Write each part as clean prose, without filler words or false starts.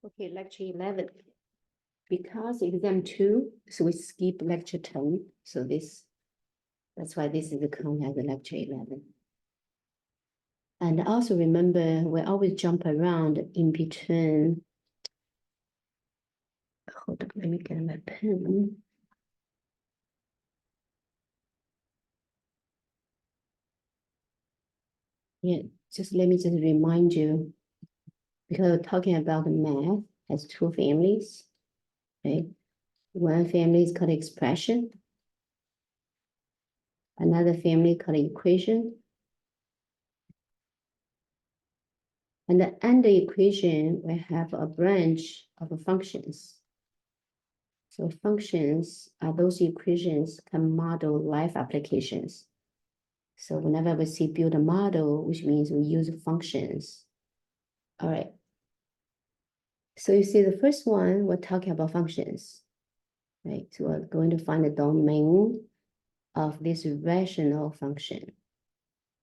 Okay, lecture 11. Because exam 2, so we skip lecture 10. So that's why this is the count as a lecture 11. And also remember, we always jump around in between. Hold on, let me get my pen. Yeah, let me remind you, because we're talking about math has two families, right? One family is called expression. Another family called equation. And under equation, we have a branch of functions. So functions are those equations can model life applications. So whenever we see build a model, which means we use functions. All right. So you see the first one, we're talking about functions, right? So we're going to find the domain of this rational function.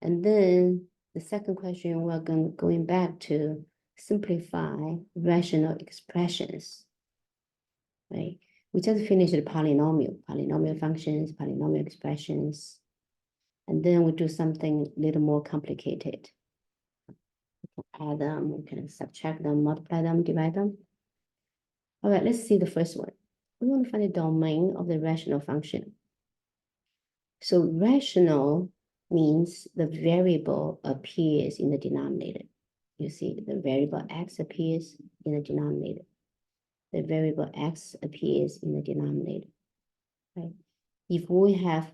And then the second question, we're going back to simplify rational expressions, right? We just finished the polynomial functions, polynomial expressions. And then we do something a little more complicated. We can add them, we can subtract them, multiply them, divide them. All right, let's see the first one. We want to find the domain of the rational function. So rational means the variable appears in the denominator. You see, the variable x appears in the denominator. The variable x appears in the denominator, right? If we have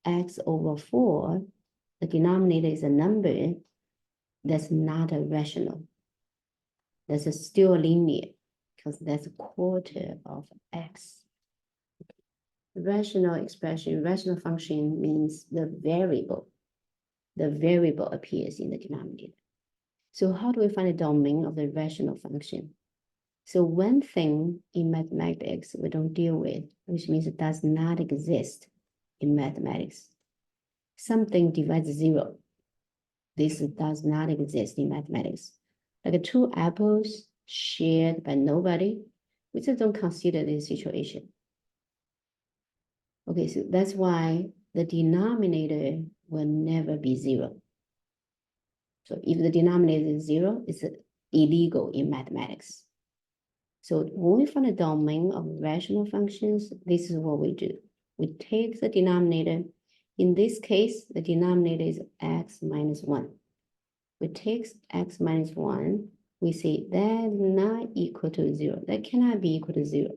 x over 4, the denominator is a number that's not a rational. That's still linear, because that's a quarter of x. Rational expression, rational function means the variable appears in the denominator. So how do we find the domain of the rational function? So one thing in mathematics we don't deal with, which means it does not exist in mathematics. Something divides 0. This does not exist in mathematics. Like 2 apples shared by nobody, we just don't consider this situation. Okay, so that's why the denominator will never be 0. So if the denominator is 0, it's illegal in mathematics. So when we find the domain of rational functions, this is what we do. We take the denominator. In this case, the denominator is x minus 1. We take x minus 1, we say that's not equal to 0. That cannot be equal to 0.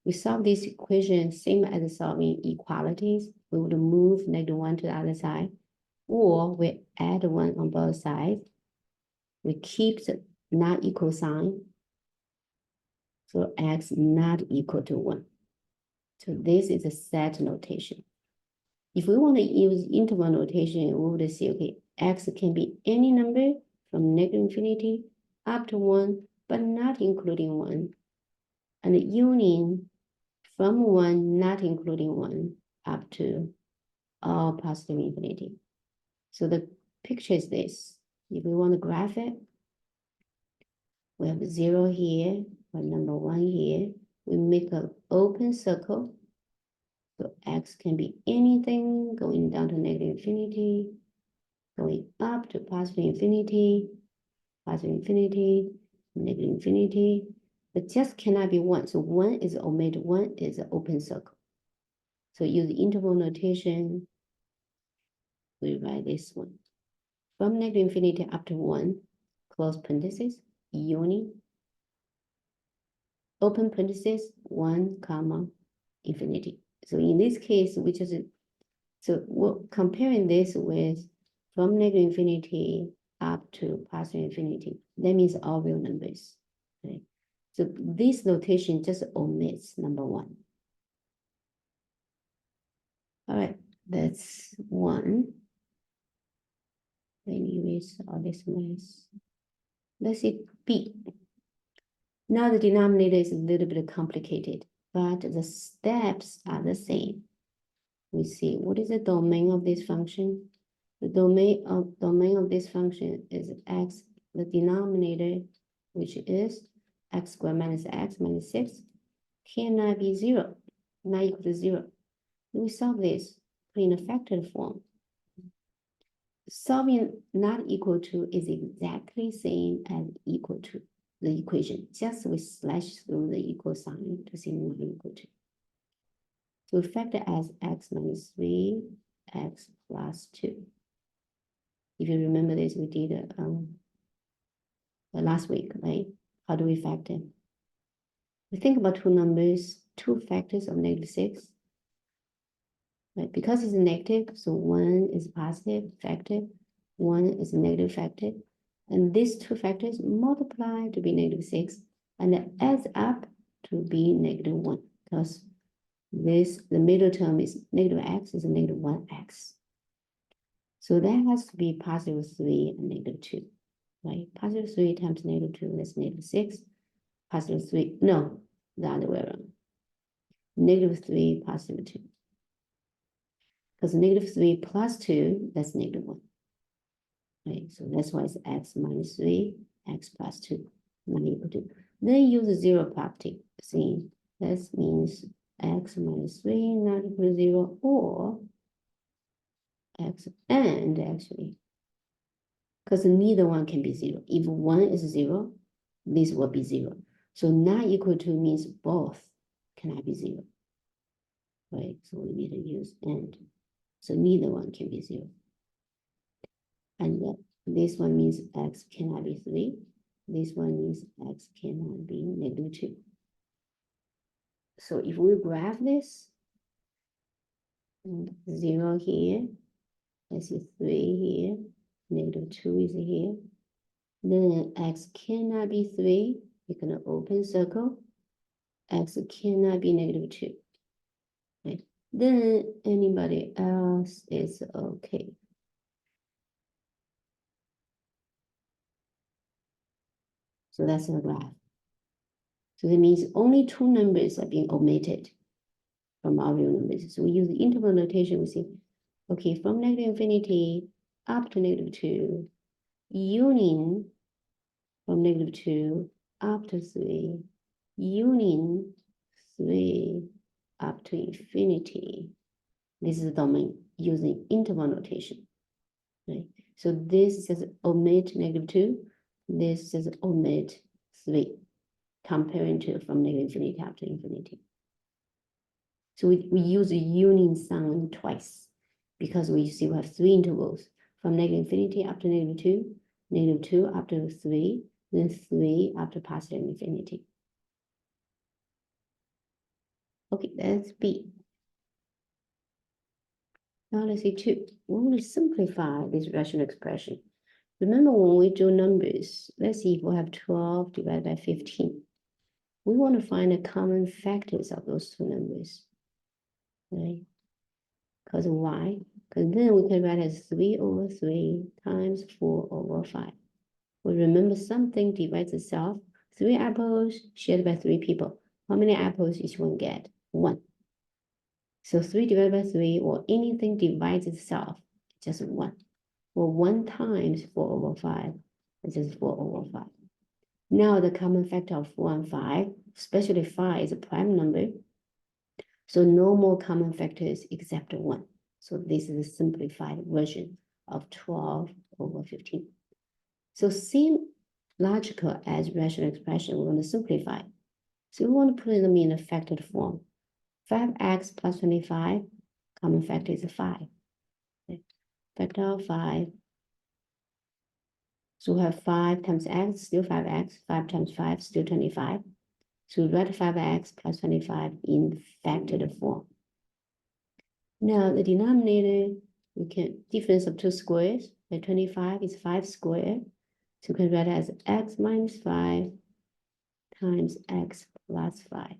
We solve this equation same as solving equalities. We would move -1 to the other side, or we add 1 on both sides. We keep the not equal sign. So x not equal to 1. So this is a set notation. If we want to use interval notation, we would say, okay, x can be any number from -infinity up to 1, but not including 1. And the union from 1, not including 1, up to all positive infinity. So the picture is this. If we want to graph it, we have 0 here, or number 1 here. We make an open circle. So x can be anything going down to -infinity, going up to positive infinity, -infinity, but just cannot be 1. So 1 is omitted, 1 is an open circle. So use interval notation, we write this one. From -infinity up to 1, close parentheses, union, open parentheses, 1 comma infinity. So in this case, we just, so we're comparing this with from -infinity up to positive infinity. That means all real numbers, right? So this notation just omits number 1. All right, that's 1. Let me erase all this mess. Let's see B. Now the denominator is a little bit complicated, but the steps are the same. We see what is the domain of this function. The domain of this function is x, the denominator, which is x squared minus x minus 6 cannot be 0, not equal to 0. We solve this, put in a factored form. Solving not equal to is exactly same as equal to the equation. Just we slash through the equal sign to say not equal to. So we factor as x minus 3, x plus 2. If you remember this, we did last week, right? How do we factor? We think about two numbers, two factors of -6. Right? Because it's a negative, so 1 is a positive factor, 1 is a negative factor. And these two factors multiply to be -6 and it adds up to be -1 because the middle term is -x is a -1x. So that has to be +3 and -2, right? +3 times -2, that's -6. +3, no, the other way around. -3, +2. Because -3 plus 2, that's -1. Right, so that's why it's x minus 3, x plus 2, not equal to. Then use the zero property. See, that means x minus 3 not equal to 0, or x and actually, because neither one can be 0. If one is 0, this will be 0. So not equal to means both cannot be 0. Right, so we need to use and. So neither one can be 0. And this one means x cannot be 3. This one means x cannot be -2. So if we graph this, 0 here, let's see 3 here, -2 is here. Then x cannot be 3. We're going to open circle. X cannot be -2. Right? Then anybody else is okay. So that's the graph. So that means only two numbers are being omitted from our real numbers. So we use the interval notation. We say, okay, from -infinity up to -2, union from -2 up to 3, union 3 up to infinity. This is the domain using interval notation, right? So this says omit -2. This says omit 3, comparing to from -infinity up to infinity. So we use a union sign twice because we see we have 3 intervals from -infinity up to -2, -2 up to 3, then 3 up to positive infinity. Okay, that's B. Now let's see 2. We want to simplify this rational expression. Remember when we do numbers, let's see if we have 12 divided by 15. We want to find the common factors of those two numbers, right? Because why? Because then we can write as 3/3 times 4/5. We remember something divides itself. 3 apples shared by 3 people. How many apples each one get? 1. So 3 divided by 3 or anything divides itself, just 1. Well, 1 times 4/5 is just 4/5. Now the common factor of 4 and 5, especially 5 is a prime number. So no more common factors except 1. So this is a simplified version of 12/15. So same logical as rational expression, we want to simplify. So we want to put them in a factored form. 5x plus 25, common factor is 5. Okay. Factor of 5. So we have 5 times x, still 5x, 5 times 5, still 25. So we write 5x plus 25 in factored form. Now the denominator, we can difference of 2 squares. The 25 is 5 squared. So we can write it as x minus 5 times x plus 5.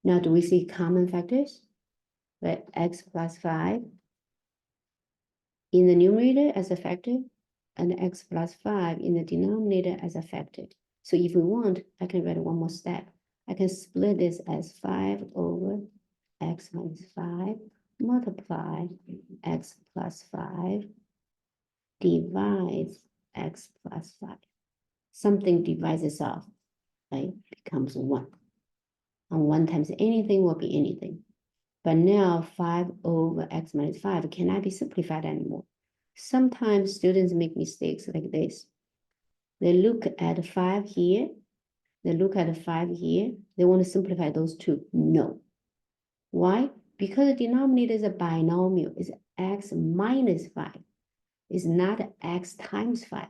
Now do we see common factors? Right, x plus 5 in the numerator as a factor and x plus 5 in the denominator as a factor. So if we want, I can write one more step. I can split this as 5 over x minus 5 multiply x plus 5 divides x plus 5. something divides itself, right? Becomes 1. And 1 times anything will be anything. But now 5 over x minus 5 cannot be simplified anymore. Sometimes students make mistakes like this. They look at 5 here. They look at 5 here. They want to simplify those two. No. Why? Because the denominator is a binomial. It's x minus 5. It's not x times 5.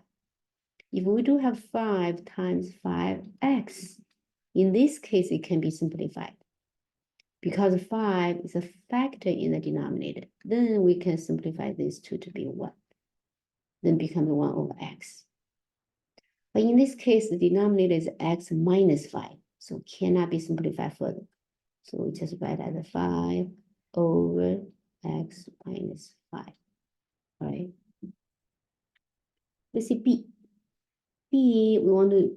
If we do have 5 times 5x, in this case, it can be simplified. Because 5 is a factor in the denominator, then we can simplify these two to be 1. Then becomes 1 over x. But in this case, the denominator is x minus 5, so cannot be simplified further. So we just write as 5 over x minus 5, all right? Let's see B. B, we want to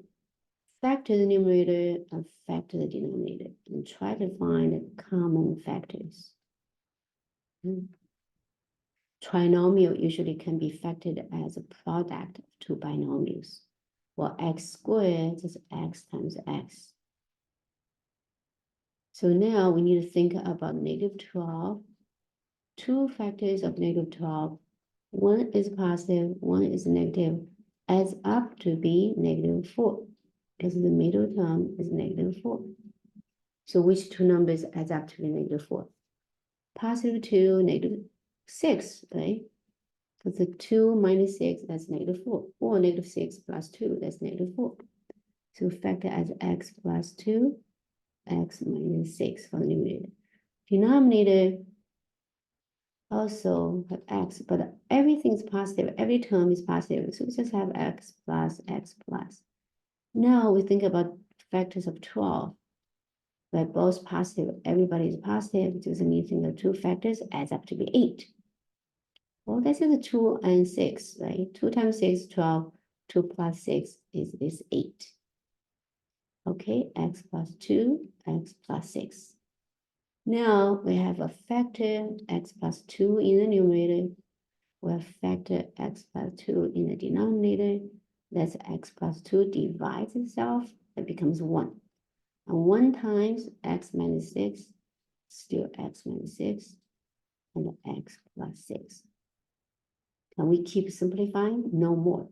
factor the numerator and factor the denominator and try to find the common factors. Trinomial usually can be factored as a product of two binomials. Well, x squared is x times x. So now we need to think about negative 12. Two factors of negative 12. One is positive, one is negative, adds up to be negative 4. Because the middle term is negative 4. So which two numbers adds up to be negative 4? Positive 2, negative 6, right? Because the 2 minus 6, that's negative 4. Or negative 6 plus 2, that's negative 4. So factor as x plus 2, x minus 6 for the numerator. Denominator also have x, but everything is positive. Every term is positive. So we just have x plus x plus. Now we think about factors of 12. They're both positive. Everybody is positive. Just meaning the two factors adds up to be 8. Well, this is 2 and 6, right? 2 times 6, 12. 2 plus 6 is 8. Okay, x plus 2, x plus 6. Now we have a factor x plus 2 in the numerator. We have factor x plus 2 in the denominator. That's x plus 2 divides itself. It becomes 1. And 1 times x minus 6, still x minus 6, and x plus 6. Can we keep simplifying? No more,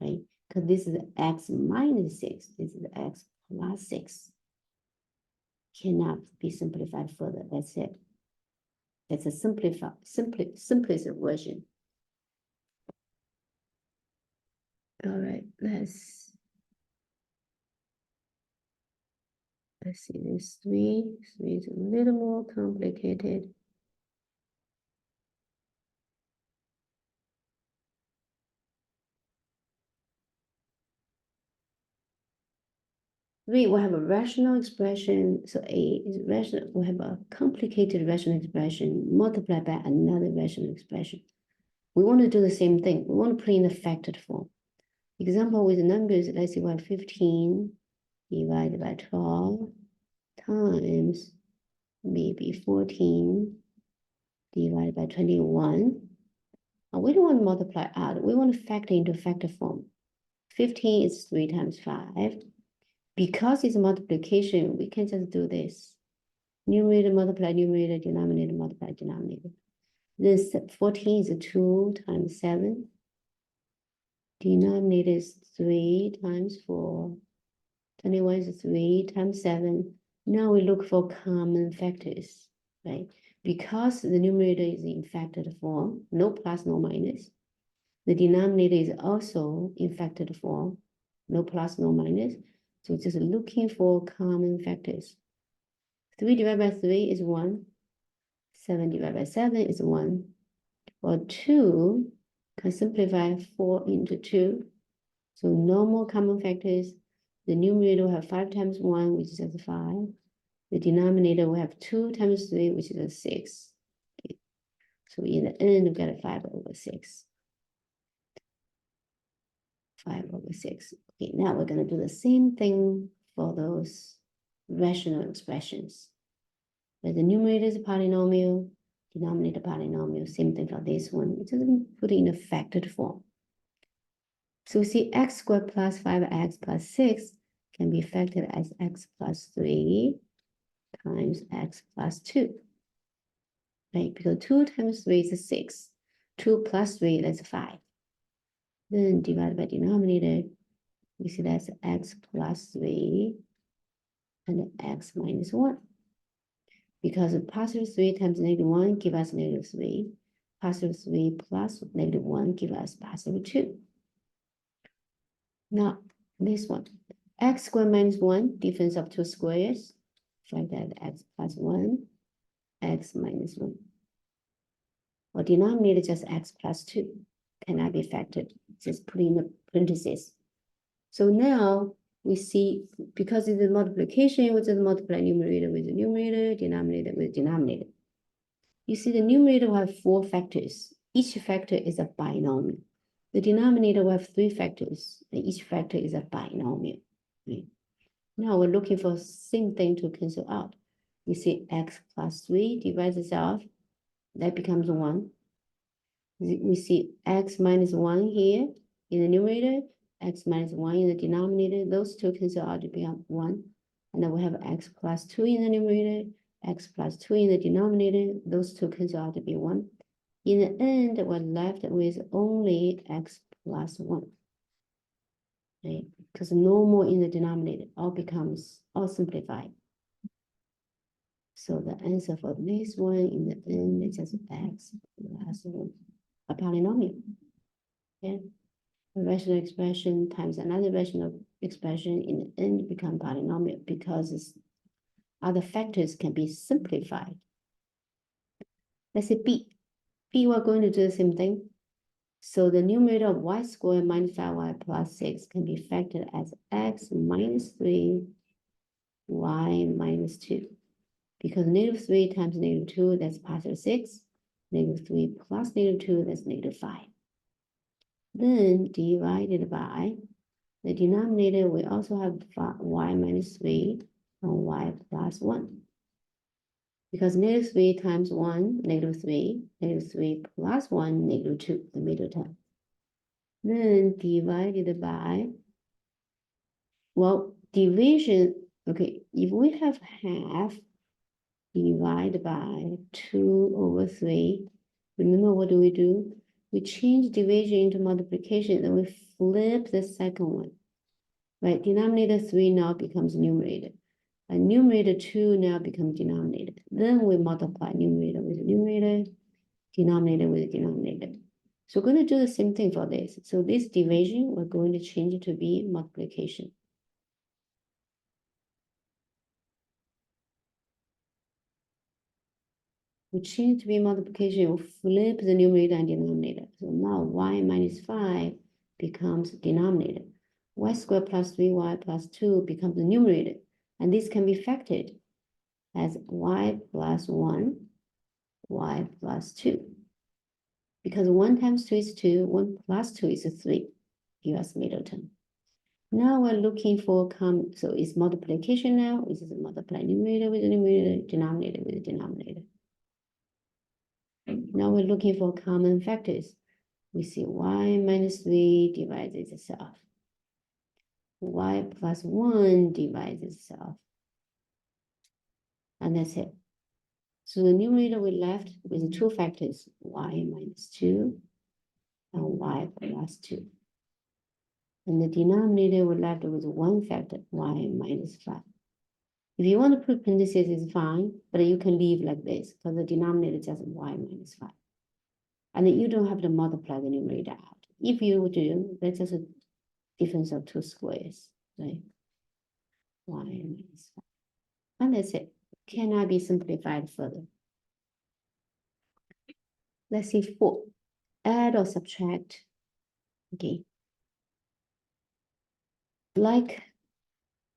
right? Because this is x minus 6. This is x plus 6. Cannot be simplified further. That's it. That's a simplest version. All right, let's see this 3. 3 is a little more complicated. We have a rational expression. So A is rational. We have a complicated rational expression multiplied by another rational expression. We want to do the same thing. We want to put in a factored form. Example with numbers, let's see what 15 divided by 12 times maybe 14 divided by 21. And we don't want to multiply out. We want to factor into factor form. 15 is 3 times 5. Because it's a multiplication, we can just do this. Numerator multiply numerator, denominator multiply denominator. This 14 is 2 times 7. Denominator is 3 times 4. 21 is 3 times 7. Now we look for common factors, right? Because the numerator is in factored form, no plus, no minus. The denominator is also in factored form, no plus, no minus. So just looking for common factors. 3 divided by 3 is 1. 7 divided by 7 is 1. Or 2 can simplify 4 into 2. So no more common factors. The numerator will have 5 times 1, which is just 5. The denominator will have 2 times 3, which is a 6. Okay. So in the end, we've got a 5 over 6. 5 over 6. Okay, now we're going to do the same thing for those rational expressions. But the numerator is a polynomial, denominator polynomial, same thing for this one. It doesn't put it in a factored form. So we see x squared plus 5x plus 6 can be factored as x plus 3 times x plus 2. Right? Because 2 times 3 is 6. 2 plus 3, that's 5. Then divided by denominator, we see that's x plus 3 and x minus 1. Because positive 3 times negative 1 give us negative 3. Positive 3 plus negative 1 give us positive 2. Now, this one, x squared minus 1, difference of two squares. Find that x plus 1, x minus 1. Or denominator just x plus 2. Cannot be factored. Just put in the parentheses. So now we see, because it's a multiplication, we just multiply numerator with the numerator, denominator with denominator. You see the numerator will have 4 factors. Each factor is a binomial. The denominator will have 3 factors, and each factor is a binomial. Right? Now we're looking for the same thing to cancel out. We see x plus 3 divides itself. That becomes 1. We see x minus 1 here in the numerator, x minus 1 in the denominator. Those two cancel out to become 1. And then we have x plus 2 in the numerator, x plus 2 in the denominator. Those two cancel out to be 1. In the end, we're left with only x plus 1. Right? Because no more in the denominator, all simplified. So the answer for this one in the end is just x plus 1, a polynomial. Okay? A rational expression times another rational expression in the end become polynomial because other factors can be simplified. Let's say B. B, we're going to do the same thing. So the numerator of y squared minus 5y plus 6 can be factored as x minus 3, y minus 2. Because negative 3 times negative 2, that's positive 6. Negative 3 plus negative 2, that's negative 5. Then divided by the denominator, we also have y minus 3 and y plus 1. Because negative 3 times 1, negative 3 plus 1, negative 2, the middle term. Then divided by, well, division, okay, if we have half, divide by 2 over 3. Remember what do? We change division into multiplication, then we flip the second one. Right, denominator 3 now becomes numerator. And numerator 2 now becomes denominator. Then we multiply numerator with numerator, denominator with denominator. So we're going to do the same thing for this. So this division, we're going to change it to be multiplication. We change to be multiplication, we flip the numerator and denominator. So now y minus 5 becomes denominator. Y squared plus 3y plus 2 becomes the numerator. And this can be factored as y plus 1, y plus 2. Because 1 times 2 is 2, 1 plus 2 is 3. Give us middle term. Now we're looking for common, so it's multiplication now. This is a multiply numerator with the numerator, denominator with the denominator. Now we're looking for common factors. We see y minus 3 divides itself. Y plus 1 divides itself. And that's it. So the numerator we left with 2 factors, y minus 2 and y plus 2. And the denominator we left with 1 factor, y minus 5. If you want to put parentheses, it's fine, but you can leave like this because the denominator is just y minus 5. And then you don't have to multiply the numerator out. If you do, that's just a difference of 2 squares, right? Y minus 5. And that's it. Cannot be simplified further. Let's see 4. Add or subtract. Okay. Like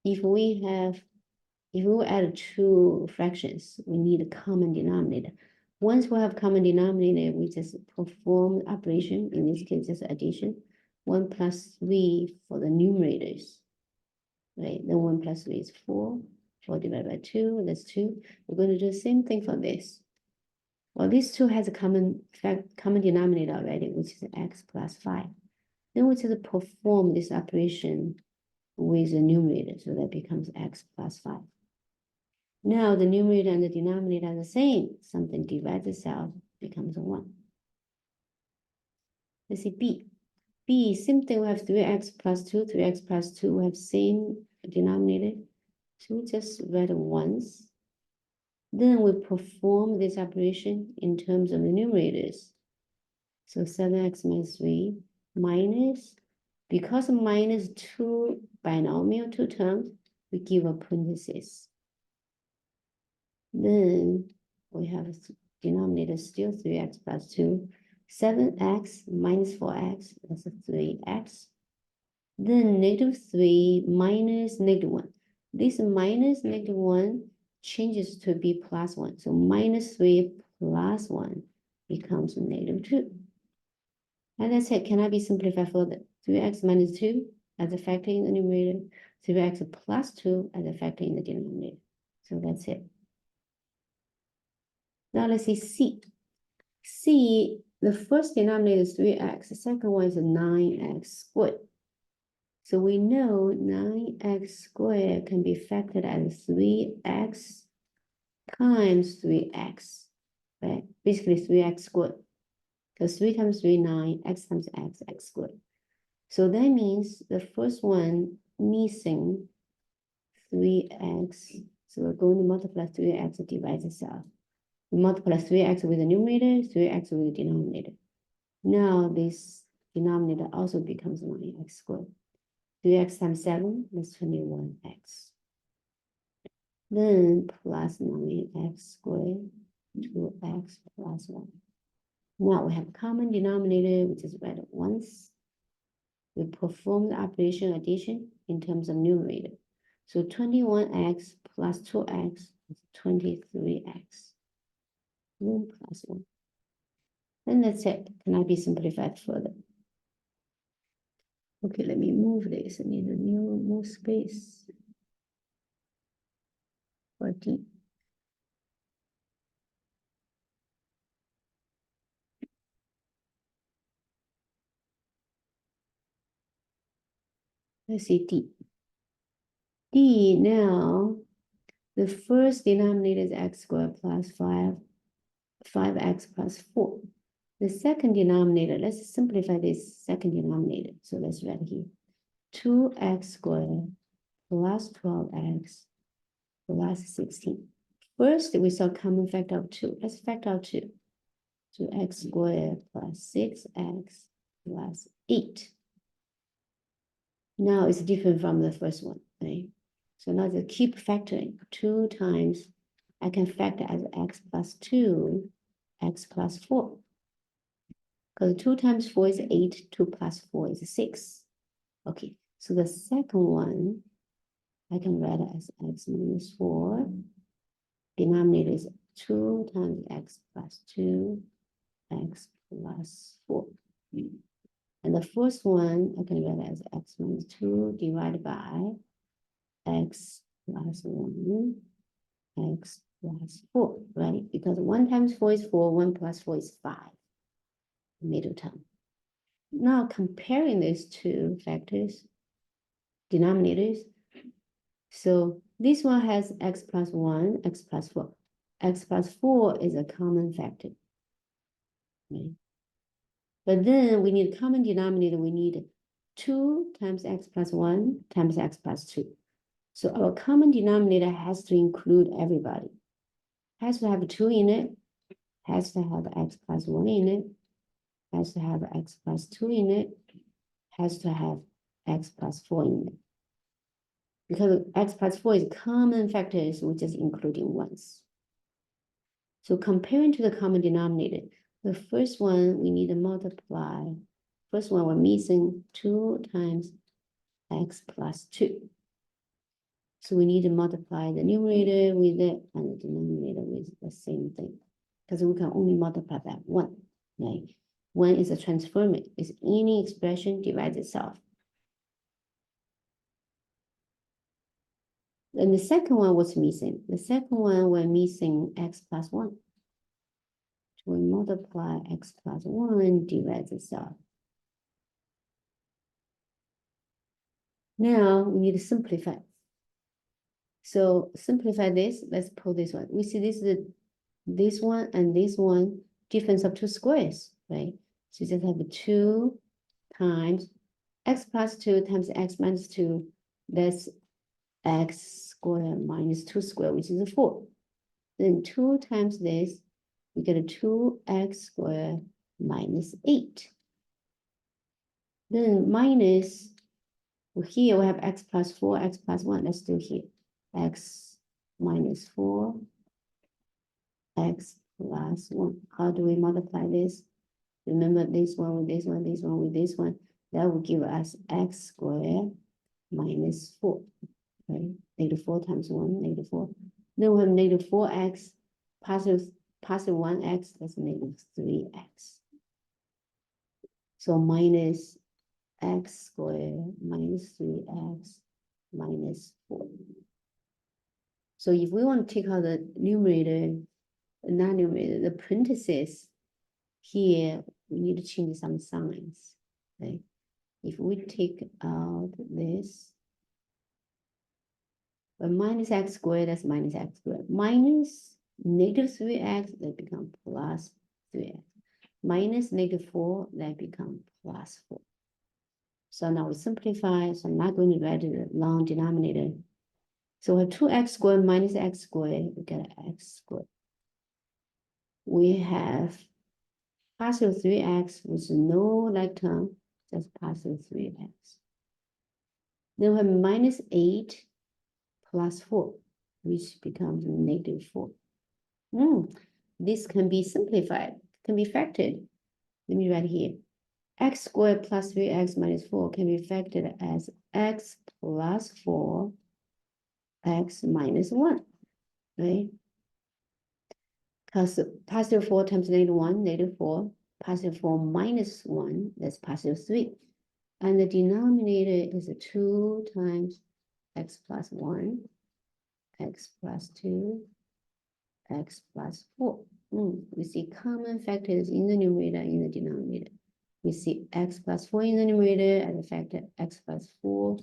if we add 2 fractions, we need a common denominator. Once we have common denominator, we just perform the operation. In this case, just addition. 1 plus 3 for the numerators. Right, then 1 plus 3 is 4. 4 divided by 2, that's 2. We're going to do the same thing for this. Well, this 2 has a common denominator already, which is x plus 5. Then we just perform this operation with the numerator, so that becomes x plus 5. Now the numerator and the denominator are the same. Something divides itself, becomes 1. Let's see B. B, same thing, we have 3x plus 2, 3x plus 2, we have same denominator. So we just write it once. Then we perform this operation in terms of the numerators. So 7x minus 3 minus, because minus 2 binomial, 2 terms, we give a parenthesis. Then we have denominator still 3x plus 2. 7x minus 4x, that's a 3x. Then -3 minus -1. This minus -1 changes to be plus 1. So -3 plus 1 becomes -2. And that's it. Cannot be simplified further. 3x minus 2 as a factor in the numerator. 3x plus 2 as a factor in the denominator. So that's it. Now let's see C. C, the first denominator is 3x. The second one is 9x squared. So we know 9x squared can be factored as 3x times 3x, right? Basically 3x squared. Because 3 times 3, 9, x times x squared. So that means the first one missing 3x. So we're going to multiply 3x, it divides itself. We multiply 3x with the numerator, 3x with the denominator. Now this denominator also becomes 9x squared. 3x times 7 is 21x. Then plus 9x squared, 2x plus 1. Now we have common denominator, which is read once. We perform the operation addition in terms of numerator. So 21x plus 2x is 23x. Then plus 1. And that's it. Cannot be simplified further. Okay, let me move this. I need a more space for D. Let's see D. D now, the first denominator is x squared plus 5x plus 4. The second denominator, let's simplify this second denominator. So let's write here. 2x squared plus 12x plus 16. First, we saw common factor of 2. Let's factor out 2. So x squared plus 6x plus 8. Now it's different from the first one, right? So now just keep factoring. 2 times, I can factor as x plus 2, x plus 4. Because 2 times 4 is 8, 2 plus 4 is 6. Okay, so the second one, I can write it as x minus 4. Denominator is 2 times x plus 2, x plus 4. And the first one, I can write it as x minus 2 divided by x plus 1, x plus 4, right? Because 1 times 4 is 4, 1 plus 4 is 5. Middle term. Now comparing these two factors, denominators. So this one has x plus 1, x plus 4. X plus 4 is a common factor. Right? But then we need a common denominator. We need 2 times x plus 1 times x plus 2. So our common denominator has to include everybody. Has to have 2 in it. Has to have x plus 1 in it. Has to have x plus 2 in it. Has to have x plus 4 in it. Because x plus 4 is common factors, we're just including once. So comparing to the common denominator, the first one we need to multiply. First one we're missing 2 times x plus 2. So we need to multiply the numerator with it and the denominator with the same thing. Because we can only multiply by 1, right? 1 is a transformant. It's any expression divides itself. And the second one was missing. The second one we're missing x plus 1. So we multiply x plus 1 divides itself. Now we need to simplify. So simplify this, let's pull this one. We see this one and this one, difference of 2 squares, right? So you just have 2 times x plus 2 times x minus 2, that's x squared minus 2 squared, which is 4. Then 2 times this, we get a 2x squared minus 8. Then minus, here we have x plus 4, x plus 1, let's do here. X minus 4, x plus 1. How do we multiply this? Remember this one with this one, this one with this one. That will give us x squared minus 4, right? Negative 4 times 1, negative 4. Then we have negative 4x, positive 1x, that's negative 3x. So minus x squared minus 3x minus 4. So if we want to take out the numerator, non-numerator, the parentheses, here we need to change some signs, right? If we take out this, but minus x squared, that's minus x squared. Minus negative 3x, that become plus 3x. Minus negative 4, that become plus 4. So now we simplify, so I'm not going to write the long denominator. So we have 2x squared minus x squared, we get x squared. We have positive 3x with no like term, just positive 3x. Then we have minus 8 plus 4, which becomes negative 4. This can be simplified, can be factored. Let me write here. X squared plus 3x minus 4 can be factored as x plus 4, x minus 1, right? Because positive 4 times negative 1, negative 4. Positive 4 minus 1, that's positive 3. And the denominator is 2 times x plus 1, x plus 2, x plus 4. We see common factors in the numerator, in the denominator. We see x plus 4 in the numerator and the factor x plus 4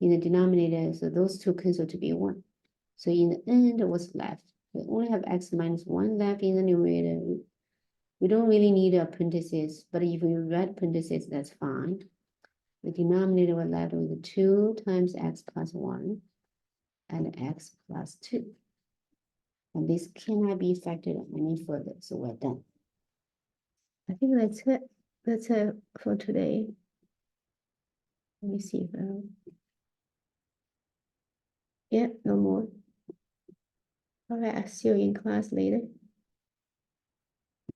in the denominator. So those two cancel to be 1. So in the end, what's left? We only have x minus 1 left in the numerator. We don't really need a parentheses, but if we write parentheses, that's fine. The denominator we're left with 2 times x plus 1 and x plus 2. And this cannot be factored any further, so we're done. I think that's it. That's it for today. Let me see if yeah, no more. All right, I'll see you in class later.